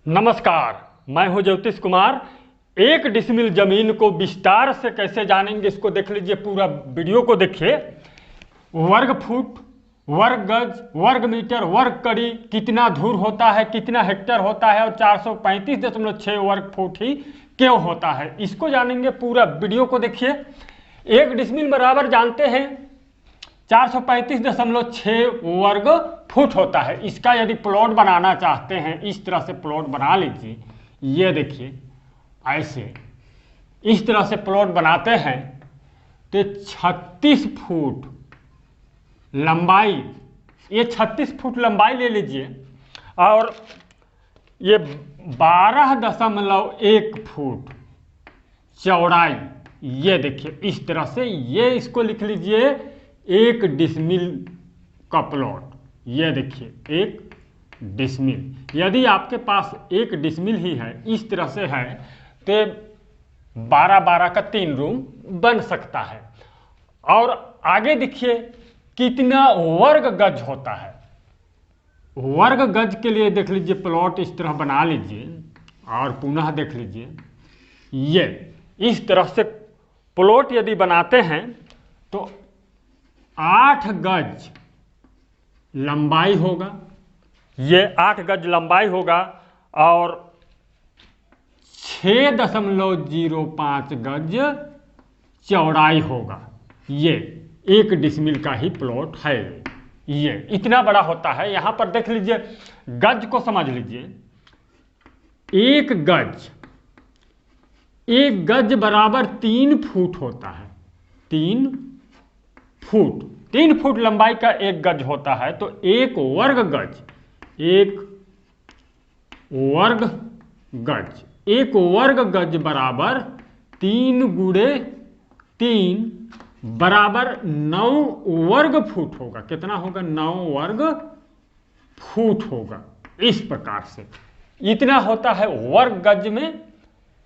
नमस्कार, मैं हूं ज्योतिष कुमार। 1 डिसमिल जमीन को विस्तार से कैसे जानेंगे इसको देख लीजिए, पूरा वीडियो को देखिए। वर्ग फुट, वर्ग गज, वर्ग मीटर, वर्ग कड़ी कितना धूर होता है, कितना हेक्टर होता है और 435.6 वर्ग फुट ही क्यों होता है, इसको जानेंगे। पूरा वीडियो को देखिए। 1 डिसमिल बराबर जानते हैं 435.6 वर्ग फुट होता है। इसका यदि प्लॉट बनाना चाहते हैं, इस तरह से प्लॉट बना लीजिए। ये देखिए, ऐसे इस तरह से प्लॉट बनाते हैं तो 36 फुट लंबाई, ये 36 फुट लंबाई ले लीजिए और ये 12.1 फुट चौड़ाई। ये देखिए इस तरह से, ये इसको लिख लीजिए 1 डिसमिल का प्लॉट। ये देखिए 1 डिसमिल। यदि आपके पास 1 डिसमिल ही है, इस तरह से है, तो 12-12 का 3 रूम बन सकता है। और आगे देखिए कितना वर्ग गज होता है। वर्ग गज के लिए देख लीजिए, प्लॉट इस तरह बना लीजिए और पुनः देख लीजिए। ये इस तरह से प्लॉट यदि बनाते हैं तो 8 गज लंबाई होगा, ये 8 गज लंबाई होगा और 6.05 गज चौड़ाई होगा। ये 1 डिसमिल का ही प्लॉट है। ये इतना बड़ा होता है। यहां पर देख लीजिए, गज को समझ लीजिए। 1 गज बराबर 3 फुट होता है। 3 फुट लंबाई का 1 गज होता है। तो 1 वर्ग गज, 1 वर्ग गज बराबर 3 गुणे 3 बराबर 9 वर्ग फुट होगा। कितना होगा? 9 वर्ग फुट होगा। इस प्रकार से इतना होता है वर्ग गज में।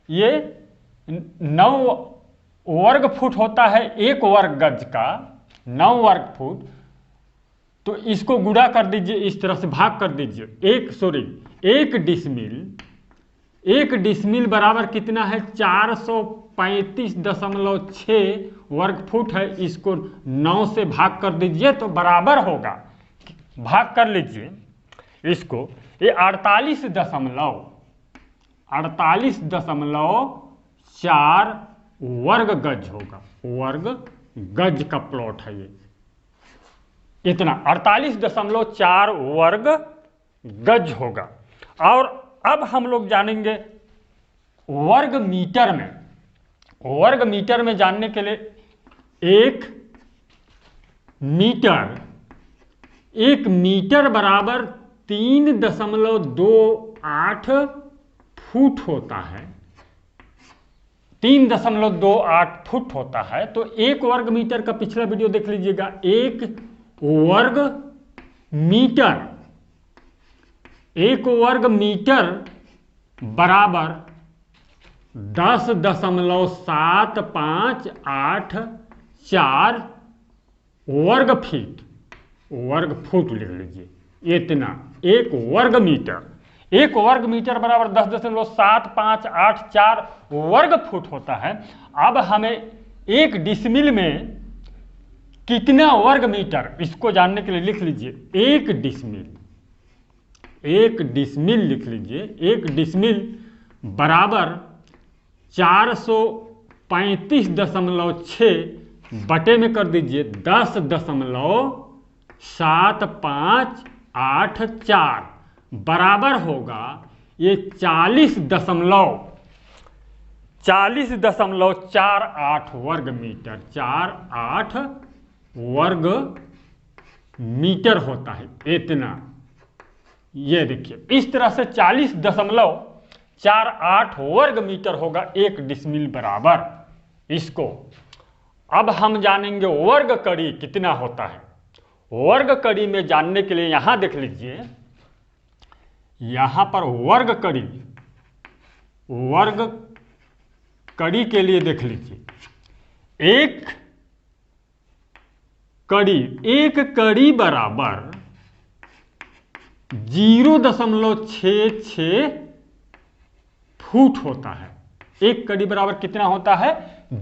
ये 9 वर्ग फुट होता है 1 वर्ग गज का, 9 वर्ग फुट। तो इसको गुणा कर दीजिए, इस तरह से भाग कर दीजिए। 1 डिसमिल बराबर कितना है? 435.6 वर्ग फुट है। इसको 9 से भाग कर दीजिए तो बराबर होगा, भाग कर लीजिए इसको, ये 48.4 वर्ग गज होगा। वर्ग गज का प्लॉट है ये। इतना 48.4 वर्ग गज होगा। और अब हम लोग जानेंगे वर्ग मीटर में। वर्ग मीटर में जानने के लिए 1 मीटर बराबर 3.28 फुट होता है। 3.28 फुट होता है। तो 1 वर्ग मीटर का पिछला वीडियो देख लीजिएगा। 1 वर्ग मीटर बराबर 10.7584 वर्ग फुट लिख लीजिए। इतना 1 वर्ग मीटर बराबर 10.7584 वर्ग फुट होता है। अब हमें 1 डिसमिल में कितना वर्ग मीटर, इसको जानने के लिए लिख लीजिए 1 डिसमिल लिख लीजिए। 1 डिसमिल बराबर 435.6 बटे में कर दीजिए 10.7584 बराबर होगा ये 40.48 वर्ग मीटर। 48 वर्ग मीटर होता है। इतना, ये देखिए इस तरह से 40.48 वर्ग मीटर होगा 1 डिसमिल बराबर। इसको अब हम जानेंगे वर्ग कड़ी कितना होता है। वर्ग कड़ी में जानने के लिए यहां देख लीजिए, यहां पर वर्ग कड़ी के लिए देख लीजिए। एक कड़ी बराबर 0.66 फुट होता है। 1 कड़ी बराबर कितना होता है?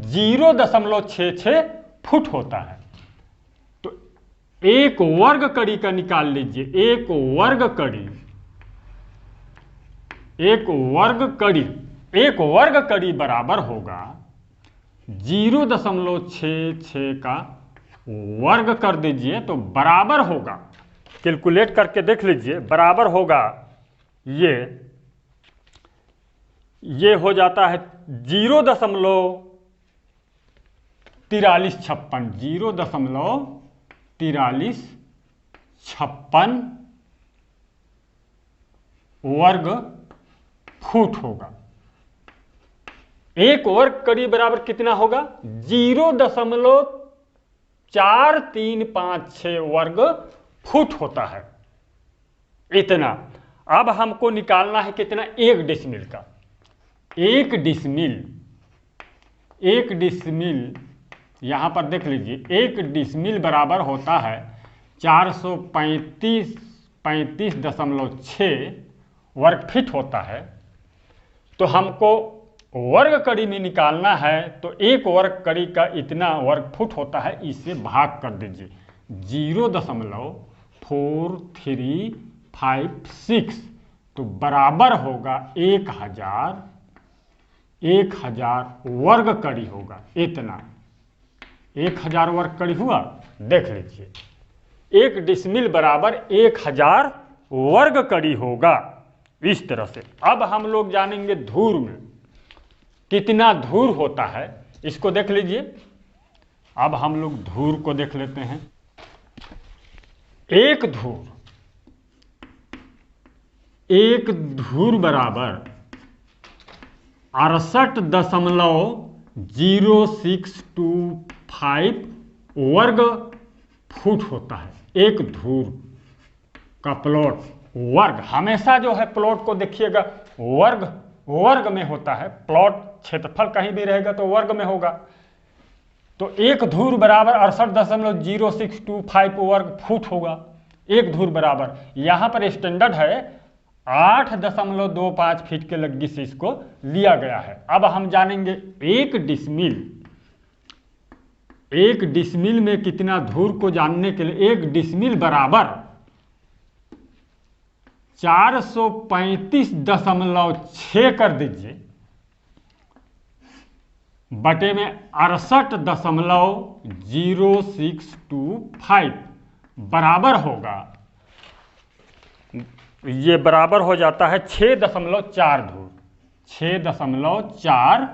0.66 फुट होता है। तो एक वर्ग कड़ी का निकाल लीजिए। एक वर्ग कड़ी बराबर होगा 0.66 का वर्ग कर दीजिए तो बराबर होगा, कैलकुलेट करके देख लीजिए, बराबर होगा ये हो जाता है 0.4356 0.4356 वर्ग फुट होगा। एक वर्ग कड़ी बराबर कितना होगा? 0.4356 वर्ग फुट होता है। इतना। अब हमको निकालना है कितना? 1 डिसमिल का। 1 डिसमिल यहां पर देख लीजिए, 1 डिसमिल बराबर होता है 435.6 वर्ग फीट होता है। तो हमको वर्ग कड़ी में निकालना है, तो एक वर्ग कड़ी का इतना वर्ग फुट होता है, इसे भाग कर दीजिए 0.4356 तो बराबर होगा 1000 वर्ग कड़ी होगा। इतना 1000 वर्ग कड़ी हुआ, देख लीजिए। 1 डिसमिल बराबर 1000 वर्ग कड़ी होगा। इस तरह से। अब हम लोग जानेंगे धूर में कितना धूर होता है, इसको देख लीजिए। अब हम लोग धूर को देख लेते हैं। एक धूर बराबर 68.0625 वर्ग फुट होता है। एक धूर का प्लॉट वर्ग, हमेशा जो है प्लॉट को देखिएगा वर्ग में होता है। प्लॉट क्षेत्रफल कहीं भी रहेगा तो वर्ग में होगा। तो एक धूर बराबर 68.0625 वर्ग फुट होगा। एक धूर बराबर, यहां पर स्टैंडर्ड है 8.25 फीट के लग्गी से इसको लिया गया है। अब हम जानेंगे एक डिसमिल में कितना धूर को जानने के लिए एक डिसमिल बराबर 435.6 कर दीजिए बटे में 68.0625 बराबर होगा, ये बराबर हो जाता है 6.4 धूर। 6.4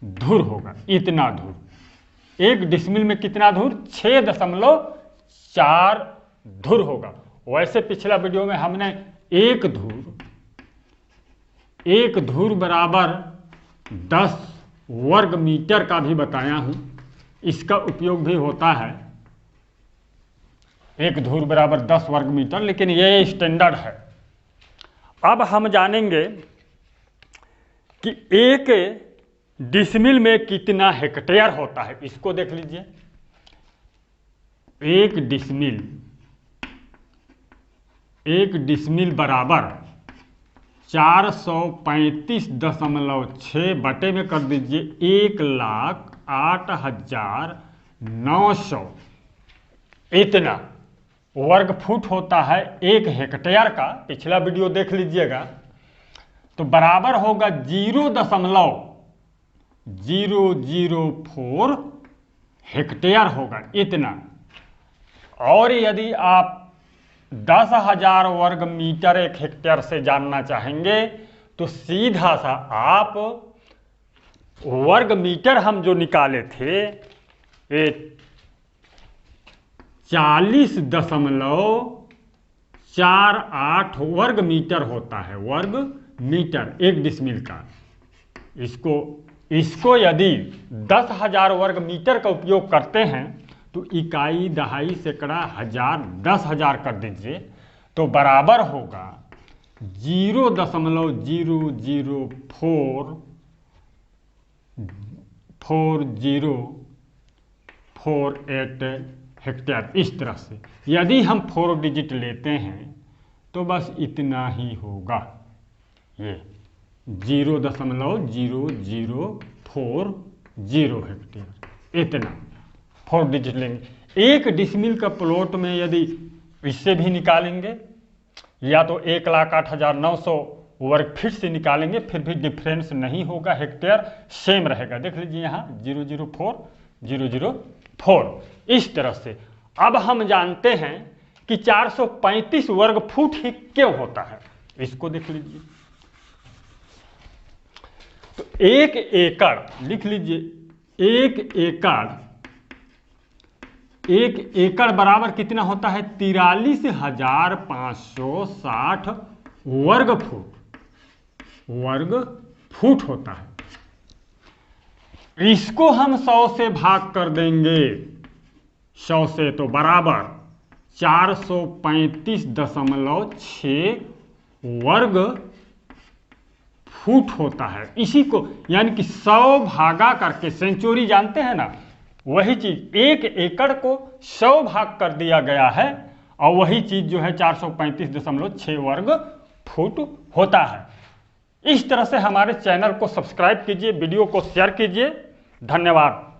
धूर होगा। इतना धूर एक डिसमिल में कितना धूर? 6.4 धूर होगा। वैसे पिछला वीडियो में हमने एक धूर बराबर 10 वर्ग मीटर का भी बताया हूं। इसका उपयोग भी होता है। एक धूर बराबर 10 वर्ग मीटर, लेकिन ये स्टैंडर्ड है। अब हम जानेंगे कि एक डिसमिल में कितना हेक्टेयर होता है, इसको देख लीजिए। एक डिसमिल बराबर 435.6 बटे में कर दीजिए 1,08,900 इतना वर्ग फुट होता है एक हेक्टेयर का। पिछला वीडियो देख लीजिएगा। तो बराबर होगा 0.004 हेक्टेयर होगा। इतना। और यदि आप 10,000 वर्ग मीटर एक हेक्टेयर से जानना चाहेंगे तो सीधा सा आप वर्ग मीटर हम जो निकाले थे 40.48 वर्ग मीटर होता है। वर्ग मीटर एक डिसमिल का। इसको यदि 10,000 वर्ग मीटर का उपयोग करते हैं तो इकाई, दहाई, सैकड़ा, हजार, 10,000 कर दीजिए तो बराबर होगा 0.00408 हेक्टेयर। इस तरह से यदि हम 4 डिजिट लेते हैं तो बस इतना ही होगा। ये 0.0040 हेक्टेयर, इतना 4 डिजिट लेंगे। 1 डिसमिल का प्लॉट में यदि इससे भी निकालेंगे या तो 1,08,900 वर्ग फीट से निकालेंगे, फिर भी डिफरेंस नहीं होगा, हेक्टेयर सेम रहेगा। देख लीजिए यहाँ 004 इस तरह से। अब हम जानते हैं कि 435 वर्ग फुट ही क्यों होता है, इसको देख लीजिए। तो 1 एकड़ लिख लीजिए, 1 एकड़ बराबर कितना होता है, 43,560 वर्ग फुट होता है। इसको हम 100 से भाग कर देंगे, 100 से, तो बराबर 435.6 वर्ग फुट होता है। इसी को यानी कि 100 भागा करके, सेंचुरी जानते हैं ना, वही चीज 1 एकड़ को 100 भाग कर दिया गया है और वही चीज जो है 435.6 वर्ग फुट होता है। इस तरह से हमारे चैनल को सब्सक्राइब कीजिए, वीडियो को शेयर कीजिए। धन्यवाद।